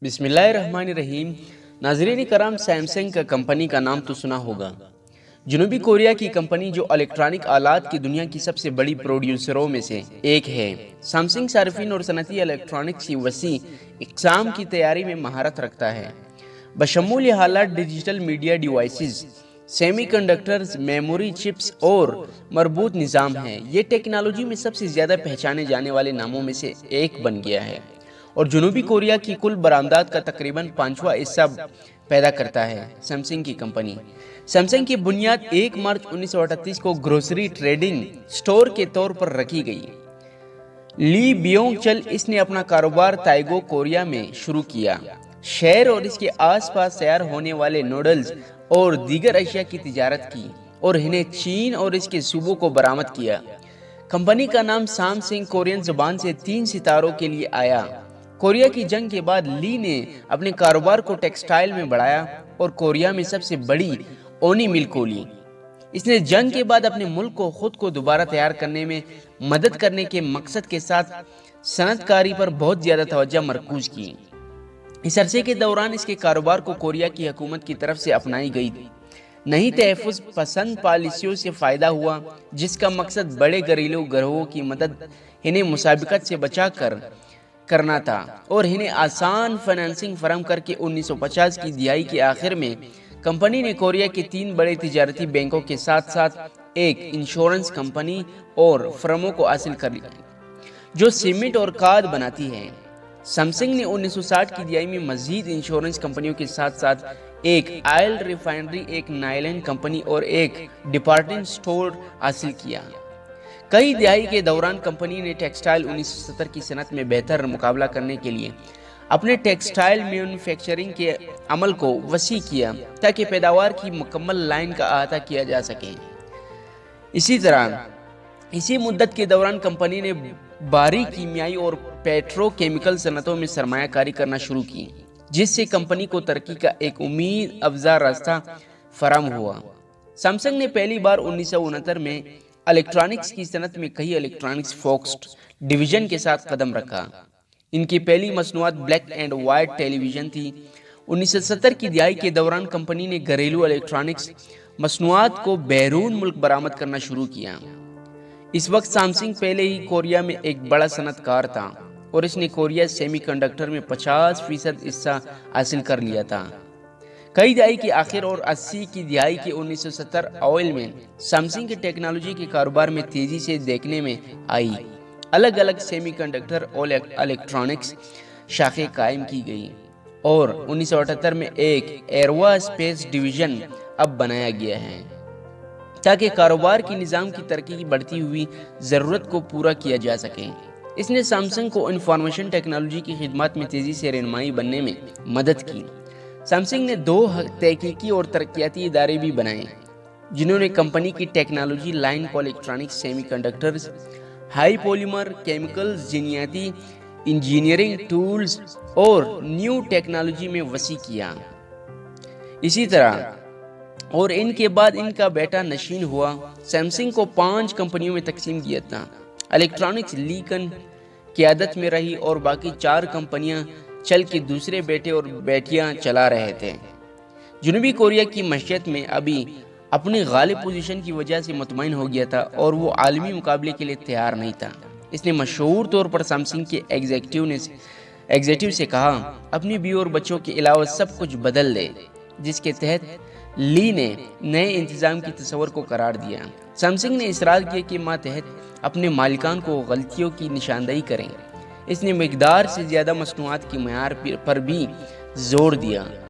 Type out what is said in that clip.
بسم اللہ الرحمن الرحیم۔ ناظرین کرام، سیمسنگ کا کمپنی کا نام تو سنا ہوگا۔ جنوبی کوریا کی کمپنی جو الیکٹرانک آلات کی دنیا کی سب سے بڑی پروڈیوسروں میں سے ایک ہے۔ سیمسنگ صارفین اور صنعتی الیکٹرانکس کی وسیع اقسام کی تیاری میں مہارت رکھتا ہے، بشمول یہ حالات digital media devices, semi conductors, memory chips اور مربوط نظام ہیں۔ یہ ٹیکنالوجی میں سب سے زیادہ پہچانے جانے والے ناموں میں سے ایک بن گیا ہے اور جنوبی کوریا کی کل برآمدات کا تقریباً 5واں حصہ پیدا کرتا ہے۔ سیمسنگ کی کمپنی سیمسنگ کی بنیاد 1 مارچ 1938 کو گروسری ٹریڈنگ سٹور کے طور پر رکھی گئی۔ لی بیونگ چل اس نے اپنا کاروبار تائیگو کوریا میں شروع کیا، شہر اور اس کے آس پاس تیار ہونے والے نوڈلز اور دیگر اشیاء کی تجارت کی اور انہیں چین اور اس کے صوبوں کو برآمد کیا۔ کمپنی کا نام سامسنگ کورین زبان سے 3 ستاروں کے لیے آیا۔ کوریا کی جنگ کے بعد لی نے اپنے کاروبار کو ٹیکسٹائل میں بڑھایا اور کوریا میں سب سے بڑی اونی مل کھولی۔ اس نے جنگ کے بعد اپنے ملک کو خود کو دوبارہ تیار کرنے میں مدد کرنے کے مقصد کے ساتھ صنعت کاری پر بہت زیادہ توجہ مرکوز کی۔ اس عرصے کے دوران اس کے کاروبار کو کوریا کی حکومت کی طرف سے اپنائی گئی نئی تحفظ پسند پالیسیوں سے فائدہ ہوا، جس کا مقصد بڑے گھریلو گروہوں کی مدد، انہیں مسابقت سے بچا کرنا تھا اور انہیں آسان فنانسنگ فراہم کر کے 1950 کی دہائی کے آخر میں کمپنی نے کوریا کے 3 بڑے تجارتی بینکوں کے ساتھ ساتھ ایک انشورنس کمپنی اور فرموں کو حاصل کر لیا جو سیمنٹ اور کھاد بناتی ہے۔ سیمسنگ نے 1960 کی دہائی میں مزید انشورنس کمپنیوں کے ساتھ ساتھ ایک آئل ریفائنری، ایک نائلن کمپنی اور ایک ڈپارٹمنٹ سٹور حاصل کیا۔ کئی دہائی کے دوران کمپنی نے ٹیکسٹائل 1970 کی صنعت میں بہتر مقابلہ کرنے کے لیے اپنے ٹیکسٹائل مینوفیکچرنگ کے عمل کو وسیع کیا تاکہ پیداوار کی مکمل لائن کا احاطہ کیا جا سکے۔ اسی مدت کے دوران کمپنی نے بھاری کیمیائی اور پیٹرو کیمیکل صنعتوں میں سرمایہ کاری کرنا شروع کی، جس سے کمپنی کو ترقی کا ایک امید افزا راستہ فراہم ہوا۔ سیمسنگ نے پہلی بار 1969 میں الیکٹرانکس کی صنعت میں کئی الیکٹرانکس فوکسڈ ڈویژن کے ساتھ قدم رکھا۔ ان کی پہلی مصنوعات black and white television تھی۔ 1970 کی دہائی کے دوران کمپنی نے گھریلو الیکٹرانکس مصنوعات کو بیرون ملک برآمد کرنا شروع کیا۔ اس وقت سیمسنگ پہلے ہی کوریا میں ایک بڑا صنعت کار تھا اور اس نے کوریا سیمی کنڈکٹر میں 50% حصہ حاصل کر لیا تھا۔ کئی دہائی کے آخر اور 80 کی دہائی کے 1970 اوائل میں سیمسنگ کے ٹیکنالوجی کے کاروبار میں تیزی سے دیکھنے میں آئی۔ الگ الگ سیمی کنڈکٹر اور الیکٹرانکس شاخیں قائم کی گئی اور 1978 میں ایک ایروا اسپیس ڈویژن اب بنایا گیا ہے تاکہ کاروبار کی نظام کی ترقی کی بڑھتی ہوئی ضرورت کو پورا کیا جا سکے۔ اس نے سیمسنگ کو انفارمیشن ٹیکنالوجی کی خدمات میں تیزی سے رہنمائی بننے میں مدد کی۔ سیمسنگ نے 2 تحقیقی اور ترقیاتی ادارے بھی بنائے جنہوں نے کمپنی کی ٹیکنالوجی لائن کو electronics, semiconductors, high polymer chemicals, جینیاتی انجینئرنگ ٹولز اور نیو ٹیکنالوجی میں وسیع کیا۔ اسی طرح اور ان کے بعد ان کا بیٹا نشین ہوا۔ سیمسنگ کو 5 کمپنیوں میں تقسیم کیا تھا۔ الیکٹرانکس لی کن قیادت میں رہی اور باقی 4 کمپنیاں چل کے دوسرے بیٹے اور بیٹیاں چلا رہے تھے۔ جنوبی کوریا کی معیشت میں ابھی اپنی غالب پوزیشن کی وجہ سے مطمئن ہو گیا تھا اور وہ عالمی مقابلے کے لیے تیار نہیں تھا۔ اس نے مشہور طور پر سیمسنگ کے ایگزیکٹو سے کہا، اپنی بیوی اور بچوں کے علاوہ سب کچھ بدل دے، جس کے تحت لی نے نئے انتظام کی تصور کو قرار دیا۔ سیمسنگ نے اصرار کیا کہ ماتحت اپنے مالکان کو غلطیوں کی نشاندہی کریں۔ اس نے مقدار سے زیادہ مصنوعات کے معیار پر بھی زور دیا۔